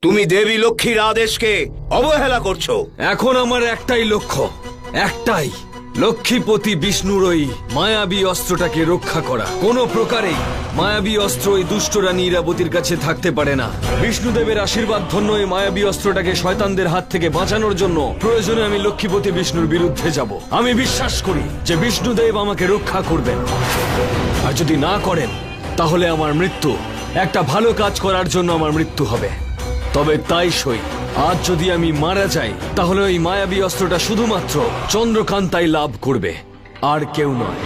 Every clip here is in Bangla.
তুমি দেবী লক্ষ্মীর আদেশকে অবহেলা করছো। এখন আমার একটাই লক্ষ্য, একটাই, লক্ষ্মীপতি বিষ্ণুর ওই মায়াবী অস্ত্রটাকে রক্ষা করা। কোনো প্রকারেই মায়াবী অস্ত্র ওই দুষ্ট রানী ইরাবতীর কাছে থাকতে পারে না। বিষ্ণুদেবের আশীর্বাদ ধন্য এই মায়াবী অস্ত্রটাকে শয়তানদের হাত থেকে বাঁচানোর জন্য প্রয়োজনে আমি লক্ষ্মীপতি বিষ্ণুর বিরুদ্ধে যাব। আমি বিশ্বাস করি যে বিষ্ণুদেব আমাকে রক্ষা করবেন, আর যদি না করেন তাহলে আমার মৃত্যু, একটা ভালো কাজ করার জন্য আমার মৃত্যু হবে। তবে তাই সই, আজ যদি আমি মারা যাই তাহলে ওই মায়াবী অস্ত্রটা শুধুমাত্র চন্দ্রকান্তাই লাভ করবে, আর কেউ নয়।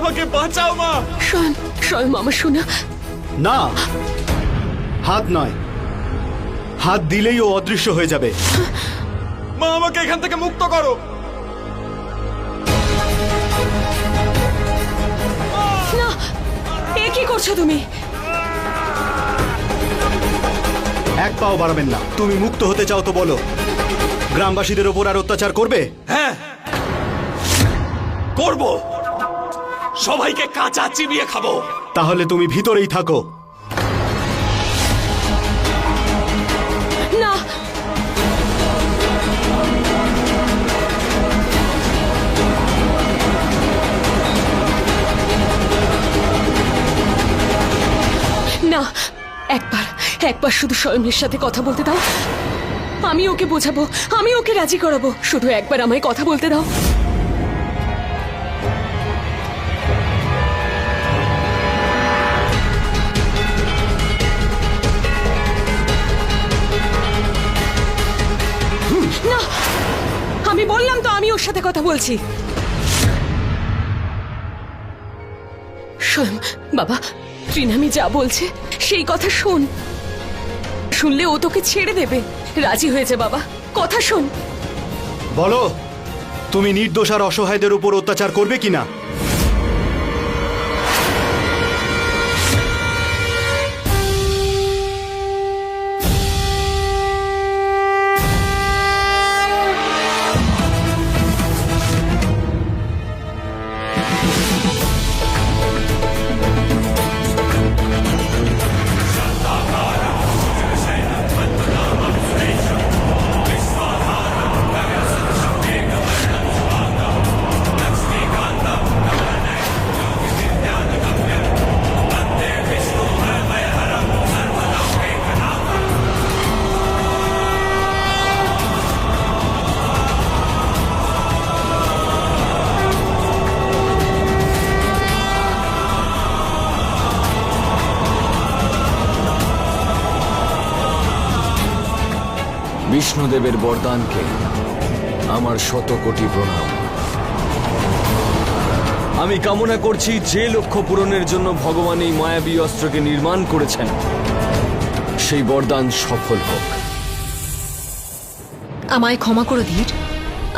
আমাকে বাঁচাও মা। শয়ন, শয়ন মামা শোনা। না, হাত নয়, হাত দিলেই ও অদৃশ্য হয়ে যাবে। মা আমাকে এখান থেকে মুক্ত করো। না, এ কি করছো তুমি? এক পাও বাড়াবেন না। তুমি মুক্ত হতে চাও তো বলো, গ্রামবাসীদের ওপর আর অত্যাচার করবে? হ্যাঁ করব, সবাইকে কাঁচা চিবিয়ে খাবো। তাহলে তুমি ভিতরেই থাকো। না, না, একবার শুধু শয়নের সাথে কথা বলতে দাও। আমি ওকে বোঝাবো, আমি ওকে রাজি করাবো। শুধু একবার আমায় কথা বলতে দাও। না, আমি বললাম তো আমি ওর সাথে কথা বলছি। শোন বাবা, ত্রিনামি যা বলছে সেই কথা শোন। শুনলে ও তোকে ছেড়ে দেবে। রাজি হয়েছে বাবা, কথা শোন। বলো, তুমি নির্দোষ আর অসহায়দের উপর অত্যাচার করবে কিনা? বিষ্ণুদেবের বরদানকে আমার 100 কোটি প্রণাম। আমি কামনা করছি যে লক্ষ্য পূরণের জন্য ভগবান এই মায়াবী অস্ত্রকে নির্মাণ করেছেন সেই বরদান সফল হোক। আমায় ক্ষমা করো ধীর,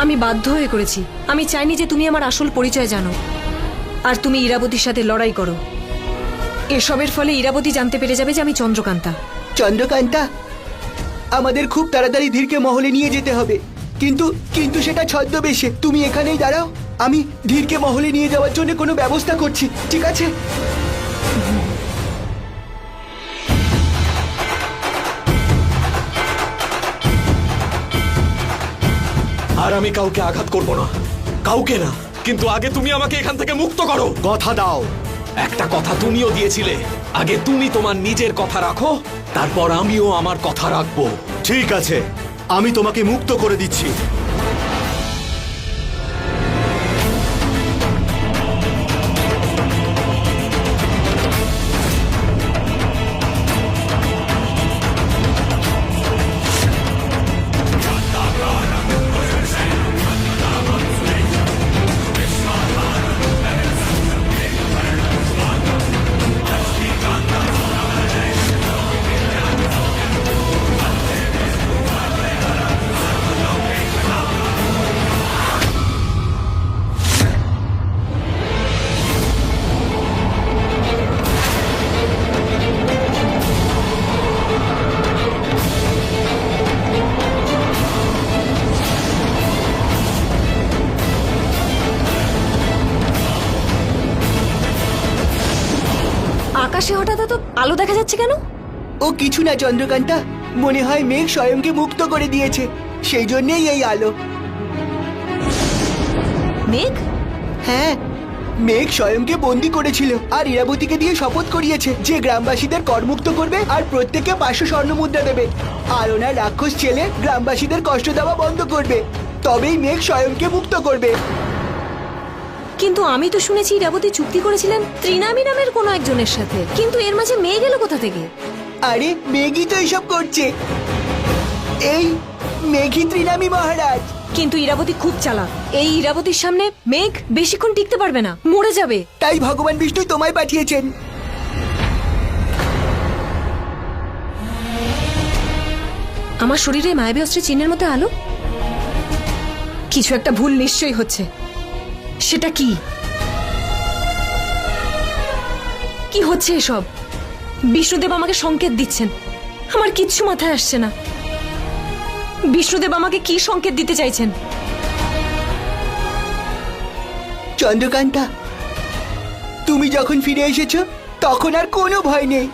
আমি বাধ্য হয়ে করেছি। আমি চাইনি যে তুমি আমার আসল পরিচয় জানো আর তুমি ইরাবতীর সাথে লড়াই করো। এসবের ফলে ইরাবতী জানতে পেরে যাবে যে আমি চন্দ্রকান্তা। চন্দ্রকান্তা, আমাদের খুব তাড়াতাড়ি ধীরকে মহলে নিয়ে যেতে হবে, কিন্তু কিন্তু সেটা ছদ্মবেশে। তুমি এখানেই দাঁড়াও, আমি ধীরকে মহলে নিয়ে যাওয়ার জন্য কোনো ব্যবস্থা করছি, ঠিক আছে? আর আমি কাউকে আঘাত করব না, কাউকে না, কিন্তু আগে তুমি আমাকে এখান থেকে মুক্ত করো। কথা দাও। একটা কথা তুমিও দিয়েছিলে, আগে তুমি তোমার নিজের কথা রাখো, তারপর আমিও আমার কথা রাখবো। ঠিক আছে, আমি তোমাকে মুক্ত করে দিচ্ছি। আকাশে হঠাৎ এত আলো দেখা যাচ্ছে কেন? ও কিছু না চন্দ্রকান্তা, মনে হয় মেঘ স্বয়ংকে মুক্ত করে দিয়েছে, সেই জন্যই এই আলো। মেঘ? হ্যাঁ, মেঘ স্বয়ংকে বন্দি করেছিল আর ইরাবতীকে দিয়ে শপথ করিয়েছে যে গ্রামবাসীদের করমুক্ত করবে আর প্রত্যেককে 500 স্বর্ণ মুদ্রা দেবে। আর ওনার রাক্ষস ছেলে গ্রামবাসীদের কষ্ট দেওয়া বন্ধ করবে, তবেই মেঘ স্বয়ংকে মুক্ত করবে। কিন্তু আমি তো শুনেছি ইরাবতী চুক্তি করেছিলেন ত্রিনামী নামের কোনো একজনের সাথে, কিন্তু এর মাঝে মেঘ এলো কোথা থেকে? আরে মেঘই তো এইসব করছে, এই মেঘই ত্রিনামী মহারাজ। কিন্তু ইরাবতী খুব চালাক, এই ইরাবতীর সামনে মেঘ বেশিক্ষণ টিকতে পারবে না, মরে যাবে। তাই ভগবান বিষ্ণু তোমায় পাঠিয়েছেন। আমার শরীরে মায়াবী অস্ত্রের চিহ্নের মধ্যে আলো? কিছু একটা ভুল নিশ্চয়ই হচ্ছে, সেটা কি? কি হচ্ছে এসব? বিষ্ণুদেব আমাকে সংকেত দিচ্ছেন, আমার কিচ্ছু মাথায় আসছে না। বিষ্ণুদেব আমাকে কি সংকেত দিতে চাইছেন? চন্দ্রকান্তা, তুমি যখন ফিরে এসেছো তখন আর কোনো ভয় নেই।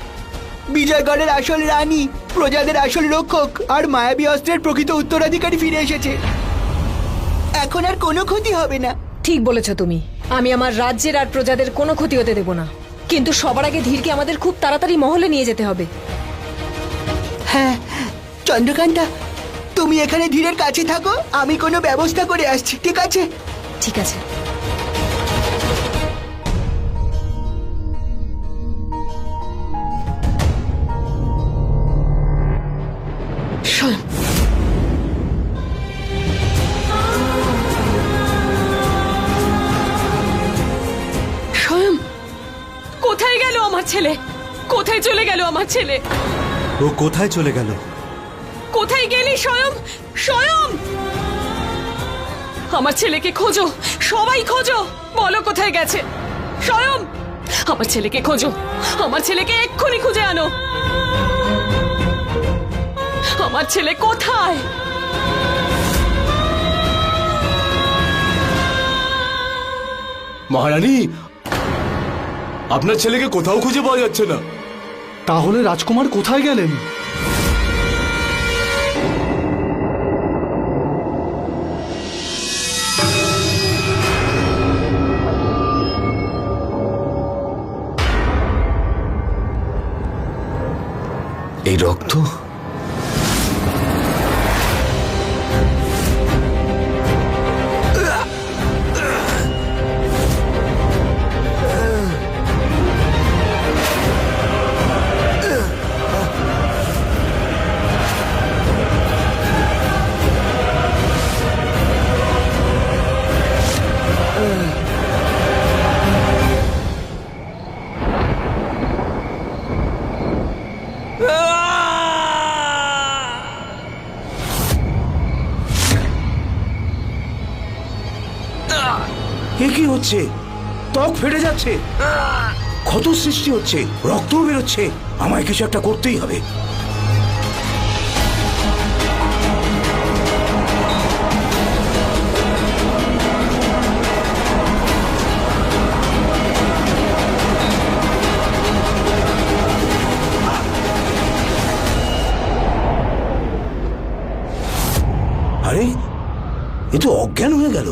বিজয়গড়ের আসল রানী, প্রজাদের আসল রক্ষক আর মায়াবী অস্ত্রের প্রকৃত উত্তরাধিকারী ফিরে এসেছে। এখন আর কোনো ক্ষতি হবে না। ঠিক বলেছ তুমি, আমি আমার রাজ্যের আর প্রজাদের কোনো ক্ষতি হতে দেব না, কিন্তু সবার আগে ধীরকে আমাদের খুব তাড়াতাড়ি মহলে নিয়ে যেতে হবে। হ্যাঁ চন্দ্রকান্তা, তুমি এখানে ধীরের কাছে থাকো, আমি কোনো ব্যবস্থা করে আসছি, ঠিক আছে? ঠিক আছে। স্বয়ং, স্বয়ং, কোথায় গেল আমার ছেলে? কোথায় চলে গেল আমার ছেলে? ও কোথায় চলে গেল? কোথায় গেলি স্বয়ং? স্বয়ং, আমার ছেলেকে খোঁজো, সবাই খোঁজো, বলো কোথায় গেছে। স্বয়ং, আমার ছেলেকে খোঁজো, আমার ছেলেকে এক্ষুনি খুঁজে আনো। আমার ছেলে কোথায়? মহারানী, আপনার ছেলেকে কোথাও খুঁজে পাওয়া যাচ্ছে না। তাহলে রাজকুমার কোথায় গেলেন? এই রক্ত? এ কি হচ্ছে? ত্বক ফেটে যাচ্ছে, ক্ষত সৃষ্টি হচ্ছে, রক্ত বেরোচ্ছে। আমায় কিছু একটা করতেই হবে। আরে, এ তো অজ্ঞান হয়ে গেল।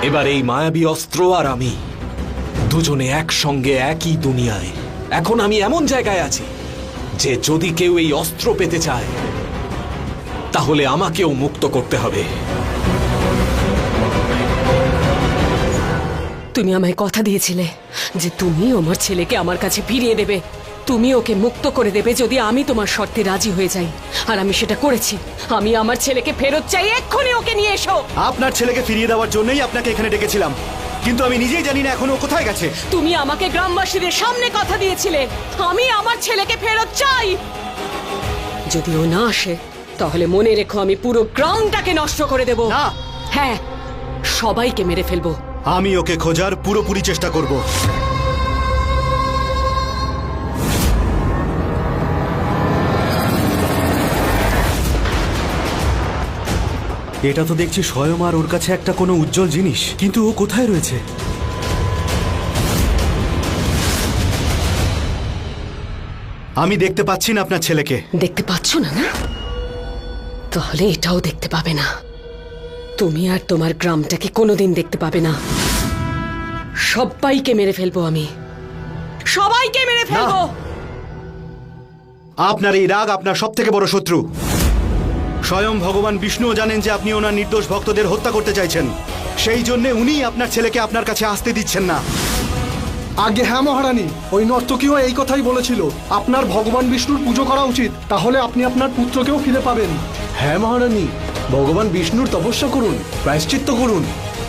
এবার এই মায়াবী অস্ত্র আর আমি দুজনে একসঙ্গে একই দুনিয়ায়। এখন আমি এমন জায়গায় আছি যে যদি কেউ এই অস্ত্র পেতে চায় তাহলে আমাকেও মুক্ত করতে হবে। তুমি আমায় কথা দিয়েছিলে যে তুমি আমার ছেলেকে আমার কাছে ফিরিয়ে দেবে, তুমি ওকে মুক্ত করে দেবে যদি আমি তোমার শর্তে রাজি হয়ে যাই। আর আমি সেটা করেছি। আমি আমার ছেলেকে ফেরত চাই, এক্ষুনি ওকে নিয়ে এসো। আপনার ছেলেকে ফিরিয়ে দেওয়ার জন্যই আপনাকে এখানে ডেকেছিলাম, কিন্তু আমি নিজেই জানি না এখন ও কোথায় গেছে। তুমি আমাকে গ্রামবাসীদের সামনে কথা দিয়েছিলে আমি আমার ছেলেকে ফেরত চাই। যদি ও না আসে তাহলে মনে রেখো আমি পুরো গ্রামটাকে নষ্ট করে দেব। না। হ্যাঁ, সবাইকে মেরে ফেলবো। আমি ওকে খোঁজার পুরোপুরি চেষ্টা করব। এটা তো দেখছি স্বয়ং আর ওর কাছে একটা কোনো উজ্জ্বল জিনিস, কিন্তু ও কোথায় রয়েছে? আমি দেখতে পাচ্ছি না আপনার ছেলেকে। দেখতে পাচ্ছ না না? তাহলে এটাও দেখতে পাবে না। তুমি আর তোমার গ্রামটাকে কোনোদিন দেখতে পাবে না। সবাইকে মেরে ফেলবো আমি, সবাইকে মেরে ফেলবো। আপনার এই রাগ আপনার সব থেকে বড় শত্রু। স্বয়ং ভগবান বিষ্ণুও জানেন যে আপনি ওনার নির্দোষ ভক্তদের হত্যা করতে চাইছেন, সেই জন্য উনি আপনার ছেলেকে আপনার কাছে আসতে দিচ্ছেন না। আগে হ্যাঁ মহারানী, ওই নর্তকীও এই কথাই বলেছিল, আপনার ভগবান বিষ্ণুর পুজো করা উচিত, তাহলে আপনি আপনার পুত্রকেও ফিরে পাবেন। হ্যাঁ মহারানী, ভগবান বিষ্ণুর তপস্যা করুন, প্রায়শ্চিত্ত করুন,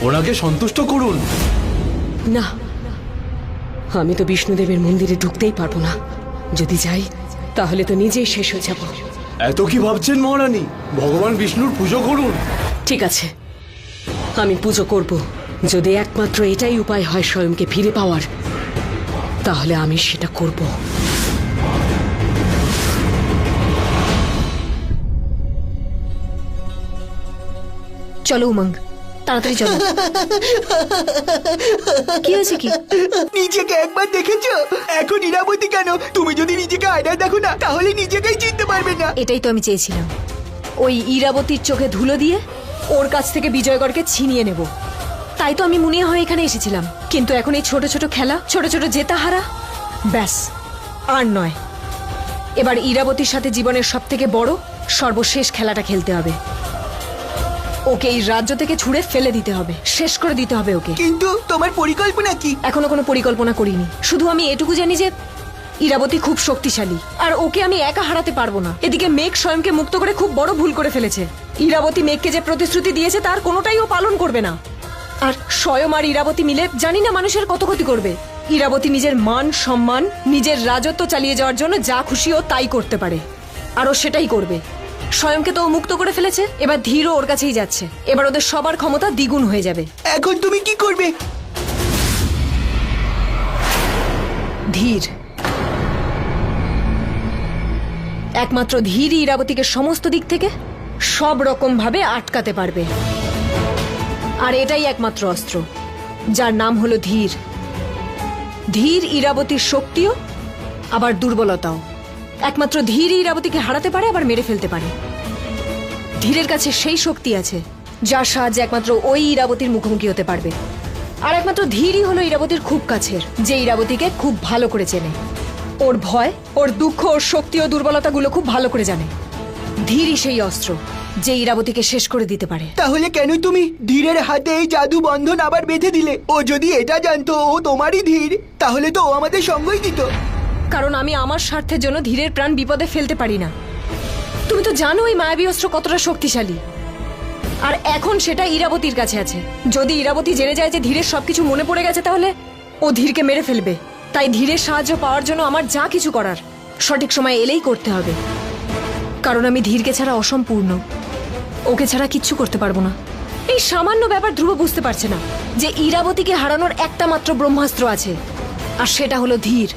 ওনাকে সন্তুষ্ট করুন। না, আমি তো বিষ্ণুদেবের মন্দিরে ঢুকতেই পারবো না। যদি যাই তাহলে তো নিজেই শেষ হয়ে যাব। এত কি ভাবছেন মহারানী? ভগবান বিষ্ণুর পুজো করুন। ঠিক আছে, আমি পুজো করব। যদি একমাত্র এটাই উপায় হয় স্বয়ংকে ফিরে পাওয়ার, তাহলে আমি সেটা করব। চলো উমঙ্গ, তাড়াতাড়ি চলো। কি হয়েছে কি? নিজেকে একবার দেখেছো? এখন ইরাবতী কেন? তুমি যদি নিজেকে আয়নায় দেখো না, তাহলে নিজেকেই চিনতে পারবে না। এটাই তো আমি চেয়েছিলাম, ওই ইরাবতীর চোখে ধুলো দিয়ে ওর কাছ থেকে বিজয়গড়কে ছিনিয়ে নেব। তাই তো আমি মুনিয়া হয়ে এখানে এসেছিলাম। কিন্তু এখন এই ছোট ছোট খেলা, ছোট ছোট জেতা হারা, ব্যাস আর নয়। এবার ইরাবতীর সাথে জীবনের সব থেকে বড় সর্বশেষ খেলাটা খেলতে হবে। ওকে এই রাজ্য থেকে ছুঁড়ে ফেলে দিতে হবে, শেষ করে দিতে হবে ওকে। কিন্তু তোমার পরিকল্পনা কি? এখনো কোনো পরিকল্পনা করিনি, শুধু আমি এটুকু জানি যে ইরাবতী খুব শক্তিশালী, আর ওকে আমি একা হারাতে পারবো না। এদিকে মেঘ স্বয়ংকে মুক্ত করে খুব বড় ভুল করে ফেলেছে। ইরাবতী মেঘকে যে প্রতিশ্রুতি দিয়েছে তার কোনোটাই ও পালন করবে না। আর স্বয়ং আর ইরাবতী মিলে জানি না মানুষের কত ক্ষতি করবে। ইরাবতী নিজের মান সম্মান, নিজের রাজত্ব চালিয়ে যাওয়ার জন্য যা খুশি ও তাই করতে পারে, আর ও সেটাই করবে। স্বয়ংকে তো ও মুক্ত করে ফেলেছে, এবার ধীরও ওর কাছেই যাচ্ছে। এবার ওদের সবার ক্ষমতা দ্বিগুণ হয়ে যাবে। এখন তুমি কি করবে? ধীর, একমাত্র ধীরই ইরাবতীকে সমস্ত দিক থেকে সব রকম ভাবে আটকাতে পারবে। আর এটাই একমাত্র অস্ত্র, যার নাম হলো ধীর। ধীর ইরাবতীর শক্তিও আবার দুর্বলতাও। একমাত্র ধীরই ইরাবতীকে হারাতে পারে, আবার মেরে ফেলতে পারে। ধীরের কাছে সেই শক্তি আছে যার সাহায্যে একমাত্র ওই ইরাবতীর মুখোমুখি হতে পারবে। আর একমাত্র ধীরই হলো ইরাবতীর খুব কাছের, যে ইরাবতীকে খুব ভালো করে চেনে। ওর ভয়, ওর দুঃখ, ওর শক্তি ও দুর্বলতাগুলো খুব ভালো করে জানে। ধীরই সেই অস্ত্র যে ইরাবতীকে শেষ করে দিতে পারে। তাহলে কেন তুমি ধীরের হাতে এই জাদু বন্ধন আবার বেঁধে দিলে? ও যদি এটা জানতো ও তোমারই ধীর, তাহলে তো ও আমাদের সঙ্গই দিত। কারণ আমি আমার স্বার্থের জন্য ধীরের প্রাণ বিপদে ফেলতে পারি না। তুমি তো জানো এই মায়াবী অস্ত্র কতটা শক্তিশালী, আর এখন সেটা ইরাবতীর কাছে আছে। যদি ইরাবতী জেনে যায় যে ধীরের সবকিছু মনে পড়ে গেছে, তাহলে ও ধীরকে মেরে ফেলবে। তাই ধীরের সাহায্য পাওয়ার জন্য আমার যা কিছু করার সঠিক সময় এলেই করতে হবে। কারণ আমি ধীরকে ছাড়া অসম্পূর্ণ, ওকে ছাড়া কিচ্ছু করতে পারবো না। এই সামান্য ব্যাপার ধ্রুব বুঝতে পারছে না যে ইরাবতীকে হারানোর একটা মাত্র ব্রহ্মাস্ত্র আছে, আর সেটা হলো ধীর।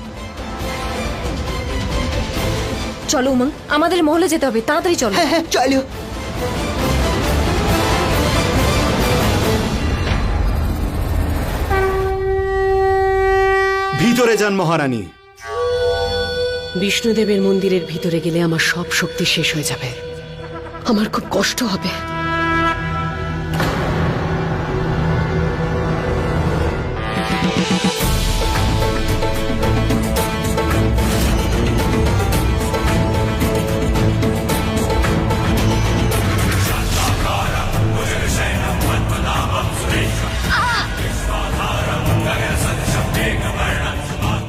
চলো উমঙ্গ, আমাদের মহলে যেতে হবে, তাড়াতাড়ি চলো। হ্যাঁ হ্যাঁ চলো। ভিতরে যান মহারানী। বিষ্ণুদেবের মন্দিরের ভিতরে গেলে আমার সব শক্তি শেষ হয়ে যাবে, আমার খুব কষ্ট হবে।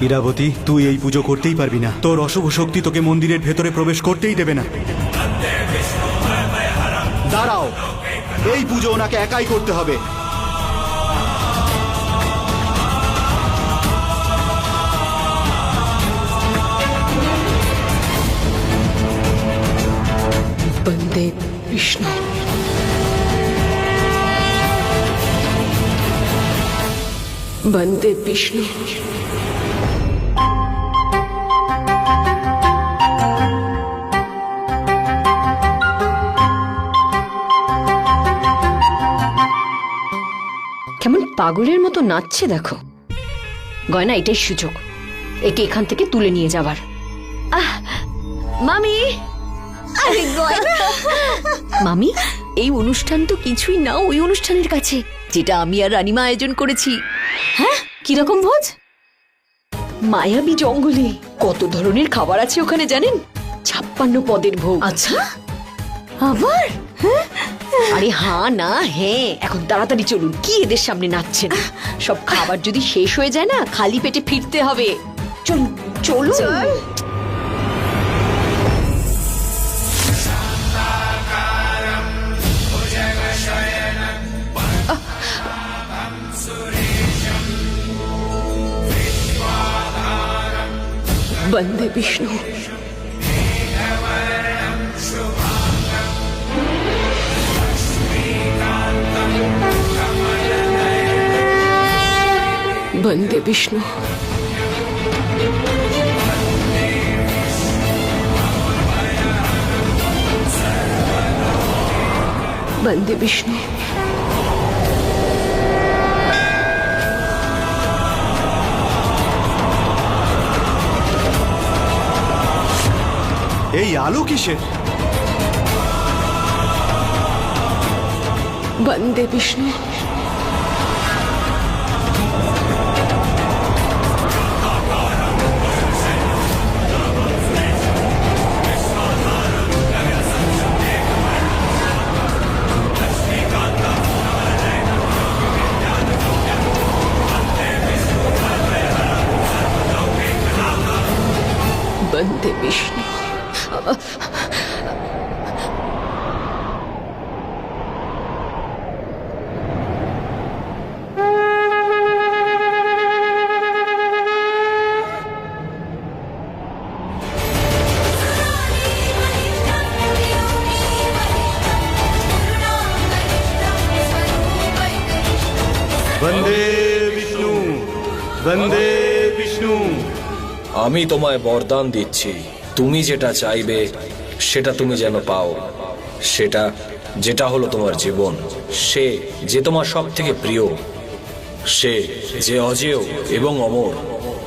ইরাবতী, তুই এই পুজো করতেই পারবি না। তোর অশুভ শক্তি তোকে মন্দিরের ভেতরে প্রবেশ করতেই দেবে না। দাঁড়াও, এই পুজো ওনাকে একাই করতে হবে। বন্দে বিষ্ণু। বন্দে বিষ্ণু। পাগলের মতো নাচছে দেখো। গয়না, এটাই সুযোগ একে এখান থেকে তুলে নিয়ে যাবার। মামি, আরে গয়না। মামি, এই অনুষ্ঠান তো কিছুই না ওই অনুষ্ঠানের কাছে, যেটা আমি আর রানীমা আয়োজন করেছি। হ্যাঁ, কিরকম ভোজ? মায়াবী জঙ্গলে কত ধরনের খাবার আছে ওখানে জানেন? 56 পদের ভোগ। আচ্ছা, আবার? আরে হ্যাঁ না হ্যাঁ, এখন তাড়াতাড়ি চলুন, কি এদের সামনে নাচছেন? সব খাবার যদি শেষ হয়ে যায় না, খালি পেটে ফিরতে হবে। চলুন চলুন। বন্দে বিষ্ণু। বন্দে বিষ্ণু। বন্দে বিষ্ণু। এই আলো কিসের? বন্দে বিষ্ণু। বন্দে বিষ্ণু। বন্দে বিষ্ণু, বন্দে বিষ্ণু। আমি তোমায় বরদান দিচ্ছি, তুমি যেটা চাইবে সেটা তুমি যেন পাও, সেটা যেটা হলো তোমার জীবন, সে যে তোমার সব থেকে প্রিয়, সে যে অজেয় এবং অমর।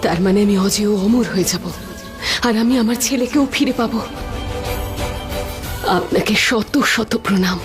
তার মানে আমি অজেয় অমর হয়ে যাব, আর আমি আমার ছেলেকেও ফিরে পাবো। আপনাকে শত শত প্রণাম।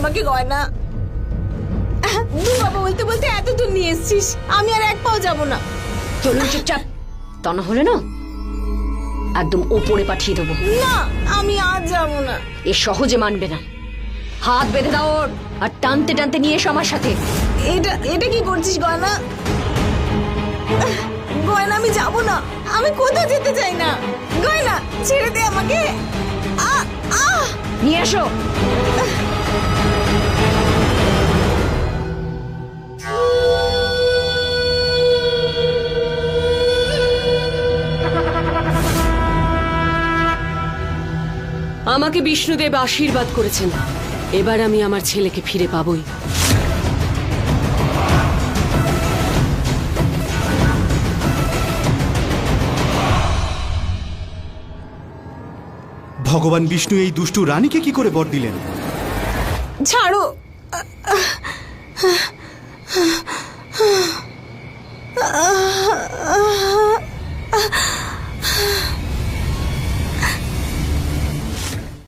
আমাকে গয়না, দু বাবা বলতে বলতে এত দূর নিয়ে এসেছিস, আমি আর এক পাও যাবো না। চলুন চুপচাপ, তা না হলে না একদম ওপরে পাঠিয়ে দেবো। না, আমি আজ যাবো না। এ সহজে মানবে না। হাত বেঁধে দাও ওর, আর টানতে টানতে নিয়ে এসো আমার সাথে। এটা এটা কি করছিস গয়না? গয়না, আমি যাবো না, আমি কোথাও যেতে চাই না। গয়না, ছেড়ে দে আমাকে। নিয়ে এসো। আমাকে বিষ্ণুদেব আশীর্বাদ করেছেন, এবার আমি আমার ছেলেকে ফিরে পাবই। ভগবান বিষ্ণু এই দুষ্টু রানীকে কি করে বর দিলেন? ছাড়ো।